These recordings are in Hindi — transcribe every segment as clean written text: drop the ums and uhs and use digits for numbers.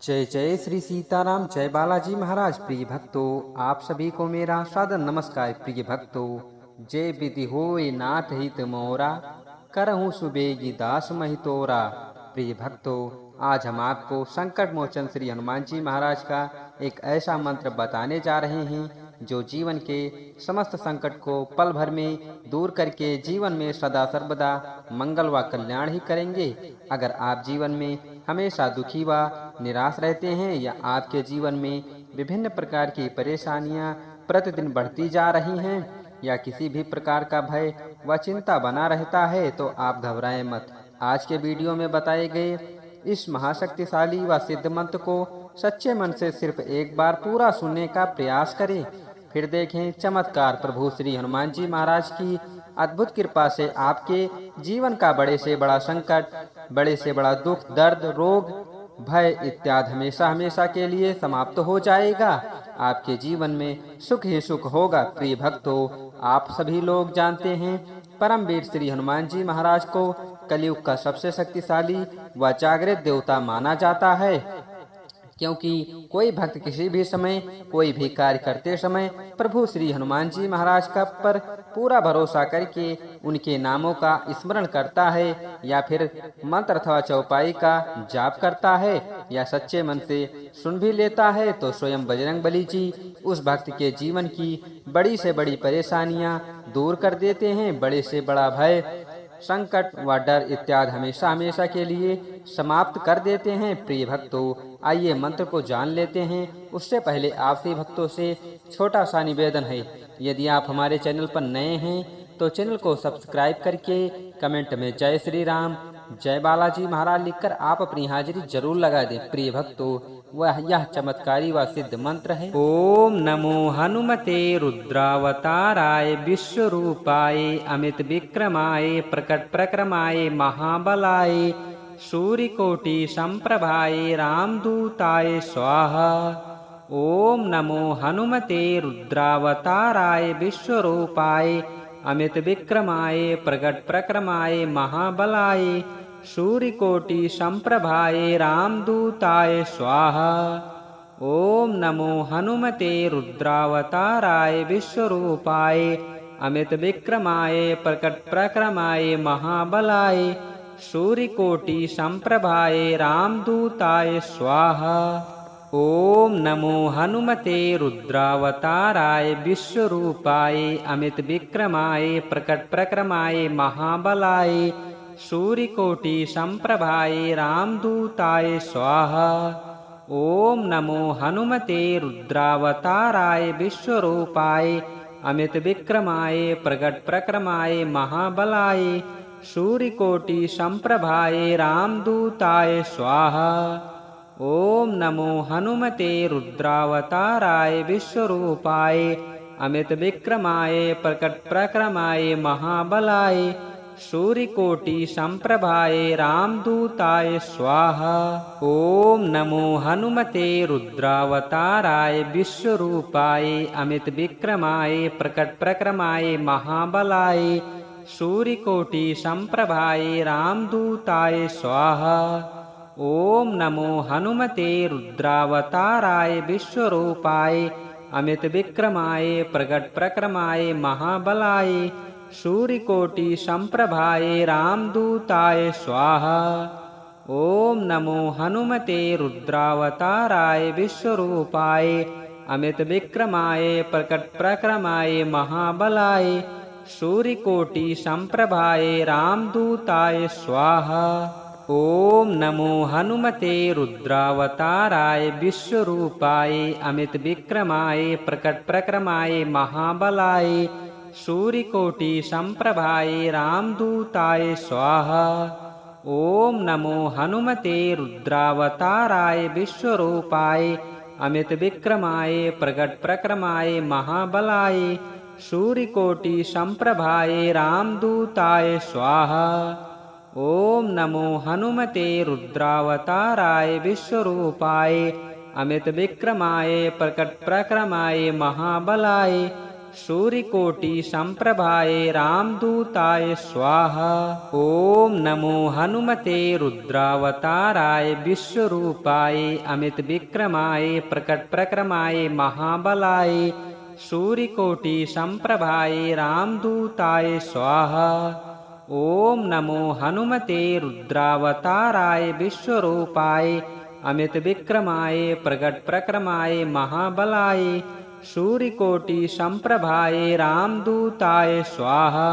जय जय श्री सीताराम, जय बालाजी महाराज। प्रिय भक्तों, आप सभी को मेरा सादर नमस्कार। प्रिय भक्तों, जय विधि होय नाथ हित मोरा, करहूँ सुबेगी दास महितोरा। प्रिय भक्तों, आज हम आपको संकट मोचन श्री हनुमान जी महाराज का एक ऐसा मंत्र बताने जा रहे हैं जो जीवन के समस्त संकट को पल भर में दूर करके जीवन में सदा सर्वदा मंगल व कल्याण ही करेंगे। अगर आप जीवन में हमेशा दुखी व निराश रहते हैं या आपके जीवन में विभिन्न प्रकार की परेशानियां प्रतिदिन बढ़ती जा रही हैं या किसी भी प्रकार का भय व चिंता बना रहता है, तो आप घबराएं मत। आज के वीडियो में बताए गए इस महाशक्तिशाली व सिद्ध मंत्र को सच्चे मन से सिर्फ एक बार पूरा सुनने का प्रयास करें, फिर देखें चमत्कार। प्रभु श्री हनुमान जी महाराज की अद्भुत कृपा से आपके जीवन का बड़े से बड़ा संकट, बड़े से बड़ा दुख, दर्द, रोग, भय इत्यादि हमेशा हमेशा के लिए समाप्त हो जाएगा। आपके जीवन में सुख ही सुख होगा। प्रिय भक्तों, आप सभी लोग जानते हैं परमवीर श्री हनुमान जी महाराज को कलयुग का सबसे शक्तिशाली व जागृत देवता माना जाता है, क्योंकि कोई भक्त किसी भी समय कोई भी कार्य करते समय प्रभु श्री हनुमान जी महाराज का पर पूरा भरोसा करके उनके नामों का स्मरण करता है या फिर मंत्र अथवा चौपाई का जाप करता है या सच्चे मन से सुन भी लेता है, तो स्वयं बजरंगबली जी उस भक्त के जीवन की बड़ी से बड़ी परेशानियां दूर कर देते हैं। बड़े से बड़ा भय, संकट व डर इत्यादि हमेशा हमेशा के लिए समाप्त कर देते हैं। प्रिय भक्तों, आइए मंत्र को जान लेते हैं। उससे पहले आपसे भक्तों से छोटा सा निवेदन है, यदि आप हमारे चैनल पर नए हैं तो चैनल को सब्सक्राइब करके कमेंट में जय श्री राम, जय बालाजी महाराज लिखकर आप अपनी हाजिरी जरूर लगा दें। प्रिय भक्तों, यह चमत्कारी व सिद्ध मंत्र है। ओम नमो हनुमते रुद्रावताराय विश्वरूपाय अमित विक्रमाय प्रकट प्रक्रमाय महाबलाय सूर्यकोटि संप्रभाय रामदूताय स्वाहा। ओम नमो हनुमते रुद्रावताराय विश्वरूपाय अमित विक्रमाय प्रकट प्रक्रमाय महाबलाय सूर्यकोटि संप्रभाय रामदूताय स्वाहा। ओम नमो हनुमते रुद्रावताराय विश्वरूपाय अमित विक्रमाय प्रकट प्रक्रमाय महाबलाय सूर्यकोटि संप्रभाय रामदूताय स्वाहा। ओम नमो हनुमते रुद्रावताराय विश्वरूपाय अमित विक्रमाय प्रकट प्रक्रमाय महाबलाय सूर्यकोटि संप्रभाय रामदूताय स्वाहा। ओम नमो हनुमते रुद्रावताराय विश्वरूपाय अमित विक्रमाय प्रकट प्रक्रमाय महाबलाय सूर्यकोटि संप्रभाय रामदूताय स्वाहा। ओम नमो हनुमते रुद्रावताराय विश्वरूपाय अमित विक्रमाय प्रकट प्रक्रमाय महाबलाय सूर्यकोटि संप्रभाय रामदूताय स्वाहा। ओम नमो हनुमते रुद्रावताराय विश्वरूपाय अमित विक्रमाय प्रकट प्रक्रमाय महाबलाय सूर्यकोटि संप्रभाय रामदूताय स्वाहा। ओम नमो हनुमते रुद्रावताराय विश्वरूपाय अमित विक्रमाय प्रकट प्रक्रमाय महाबलाय सूर्यकोटि संप्रभाय रामदूताय स्वाहा। ओम नमो हनुमते रुद्रावताराय विश्वरूपाय अमित विक्रमाय प्रकट प्रक्रमाय महाबलाय सूर्यकोटि संप्रभाय रामदूताय स्वाहा। ओम नमो हनुमते रुद्रावताराय विश्वरूपाय अमित विक्रमाय प्रकट प्रक्रमाय महाबलाय सूर्यकोटि संप्रभाय रामदूताय स्वाहा। ओम नमो हनुमते रुद्रावताराय विश्वरूपाय अमित विक्रमाय प्रकट प्रक्रमाय महाबलाय सूर्यकोटि संप्रभाय रामदूताय स्वाहा। ओम नमो हनुमते रुद्रावताराय विश्वरूपाय अमित विक्रमाय प्रकट प्रक्रमाय महाबलाय सूर्यकोटि संप्रभाय रामदूताय स्वाहा। ओम नमो हनुमते रुद्रावताराय विश्वरूपाय अमित विक्रमाय प्रकट प्रक्रमाय महाबलाय सूर्यकोटि संप्रभाय रामदूताय स्वाहा। ओम नमो हनुमते रुद्रावताराय विश्वरूपाय अमित विक्रमाय प्रकट प्रक्रमाय महाबलाय सूर्यकोटि संप्रभाय रामदूताय स्वाहा।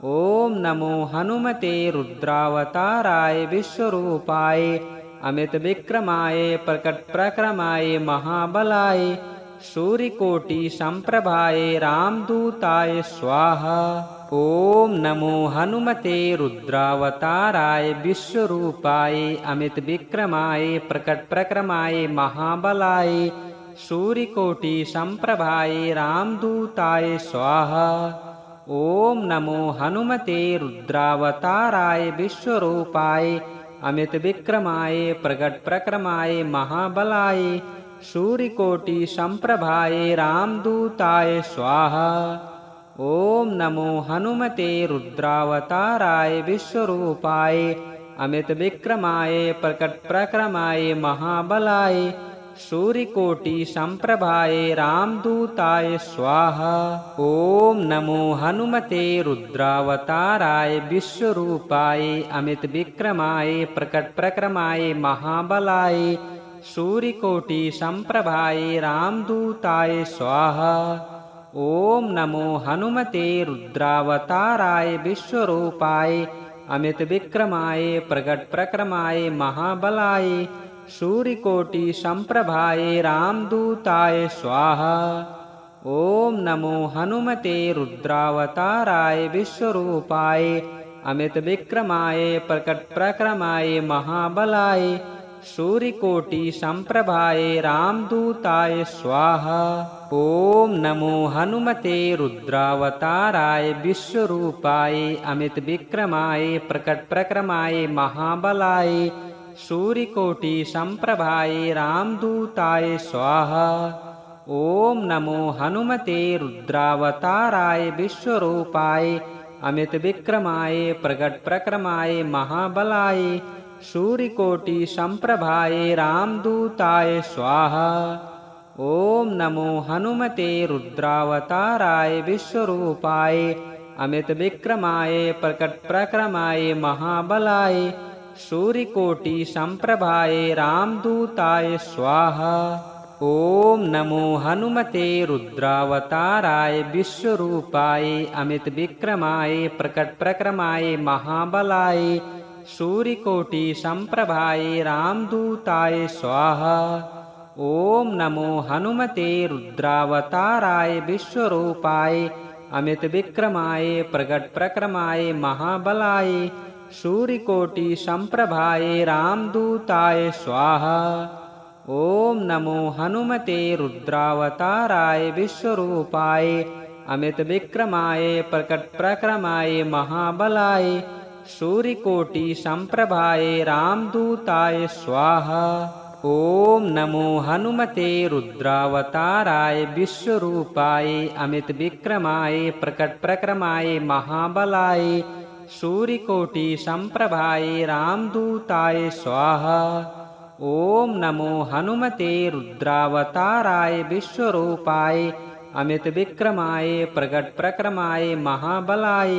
ओम नमो हनुमते रुद्रावताराय विश्वरूपाय अमित विक्रमाय प्रकट प्रक्रमाय महाबलाय सूर्यकोटि संप्रभाय रामदूताय स्वाहा। ओम नमो हनुमते रुद्रावताराय विश्वरूपाय अमित विक्रमाय प्रकट प्रक्रमाय महाबलाय सूर्यकोटि संप्रभाय रामदूताय स्वाहा। ओम नमो हनुमते रुद्रावताराय विश्वरूपाय अमित विक्रमाय प्रकट प्रक्रमाय महाबलाय सूर्यकोटि संप्रभाय रामदूताय स्वाहा। ओम नमो हनुमते रुद्रावताराय विश्वरूपाय अमित विक्रमाय प्रकट प्रक्रमाय महाबलाय सूर्यकोटि संप्रभाय रामदूताय स्वाहा। ओम नमो हनुमते रुद्रावताराय विश्वरूपाय अमित विक्रमाय प्रकट प्रक्रमाय महाबलाय सूर्यकोटि संप्रभाय रामदूताय स्वाहा। ओम नमो हनुमते रुद्रावताराय विश्वरूपाय अमित विक्रमाय प्रकट प्रक्रमाय महाबलाय सूर्यकोटि संप्रभाय रामदूताय स्वाहा। ओम नमो हनुमते रुद्रावताराय विश्वरूपाय अमित विक्रमाय प्रकट प्रक्रमाय महाबलाय सूर्यकोटि संप्रभाय रामदूताय स्वाहा। ओम नमो हनुमते रुद्रावताराय विश्वरूपाय अमित विक्रमाय प्रकट प्रक्रमाय महाबलाय सूर्यकोटि संप्रभाय रामदूताय स्वाहा। ओम नमो हनुमते रुद्रावताराय विश्वरूपाय अमित विक्रमाय प्रकट प्रक्रमाय महाबलाय सूर्यकोटि संप्रभाय रामदूताय स्वाहा। ओम नमो हनुमते रुद्रावताराय विश्वरूपाय अमित विक्रमाय प्रकट प्रक्रमाय महाबलाय सूर्यकोटि संप्रभाय रामदूताय स्वाहा। ओम नमो हनुमते रुद्रावताराय विश्वरूपाय अमित विक्रमाय प्रकट प्रक्रमाय महाबलाय सूर्यकोटि संप्रभाय रामदूताय स्वाहा। ओम नमो हनुमते रुद्रावताराय विश्वरूपाय अमित विक्रमाय प्रकट प्रक्रमाय महाबलाय सूर्यकोटि संप्रभाय रामदूताय स्वाहा। ओम नमो हनुमते रुद्रावताराय विश्वरूपाय अमित विक्रमाय प्रकट प्रक्रमाय महाबलाय सूर्यकोटि संप्रभाय रामदूताय स्वाहा। ओम नमो हनुमते रुद्रावताराय विश्वरूपाय अमित विक्रमाय प्रकट प्रक्रमाय महाबलाय सूर्यकोटि संप्रभाय रामदूताय स्वाहा। ओम नमो हनुमते रुद्रावताराय विश्वरूपाय अमित विक्रमाय प्रकट प्रक्रमाय महाबलाय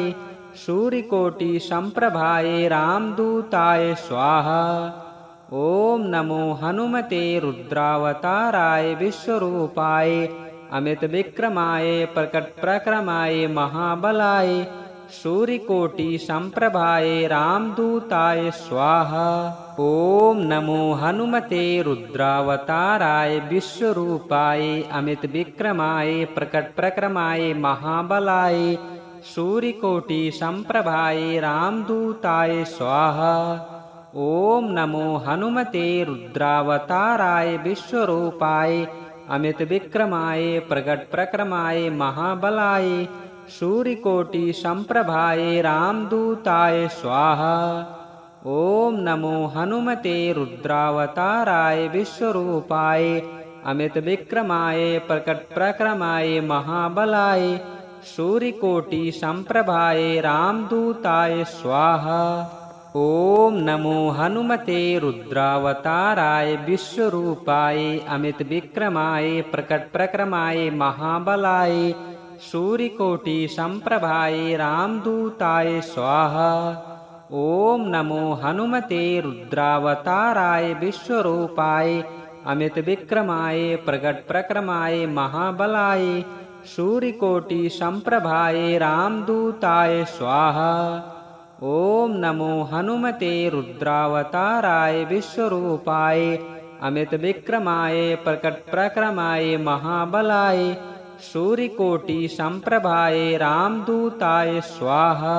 सूर्यकोटि संप्रभाय रामदूताय स्वाहा। ओम नमो हनुमते रुद्रावताराय विश्वरूपाय अमित विक्रमाय प्रकट प्रक्रमाय महाबलाय सूर्यकोटि संप्रभाय रामदूताय स्वाहा। ओम नमो हनुमते रुद्रावताराय विश्वरूपाय अमित विक्रमाय प्रकट प्रक्रमाय महाबलाय सूर्यकोटि संप्रभाय रामदूताय स्वाहा। ओम नमो हनुमते रुद्रावताराय विश्वरूपाय अमित विक्रमाय प्रकट प्रक्रमाय महाबलाय सूर्यकोटि संप्रभाय रामदूताय स्वाहा। ओम नमो हनुमते रुद्रावताराय विश्वरूपाय अमित विक्रमाय प्रकट प्रक्रमाय महाबलाय सूर्यकोटि संप्रभाय रामदूताय स्वाहा। ओम नमो हनुमते रुद्रावताराय विश्वरूपाय अमित विक्रमाय प्रकट प्रक्रमाय महाबलाय सूर्यकोटि संप्रभाय रामदूताय स्वाहा। ओम नमो हनुमते रुद्रावताराय विश्वरूपाय अमित विक्रमाय प्रकट प्रक्रमाय महाबलाय सूर्यकोटि संप्रभाय रामदूताय स्वाहा। ओम नमो हनुमते रुद्रावताराय विश्वरूपाय अमित विक्रमाय प्रकट प्रक्रमाय महाबलाय सूर्यकोटि संप्रभाय रामदूताय स्वाहा।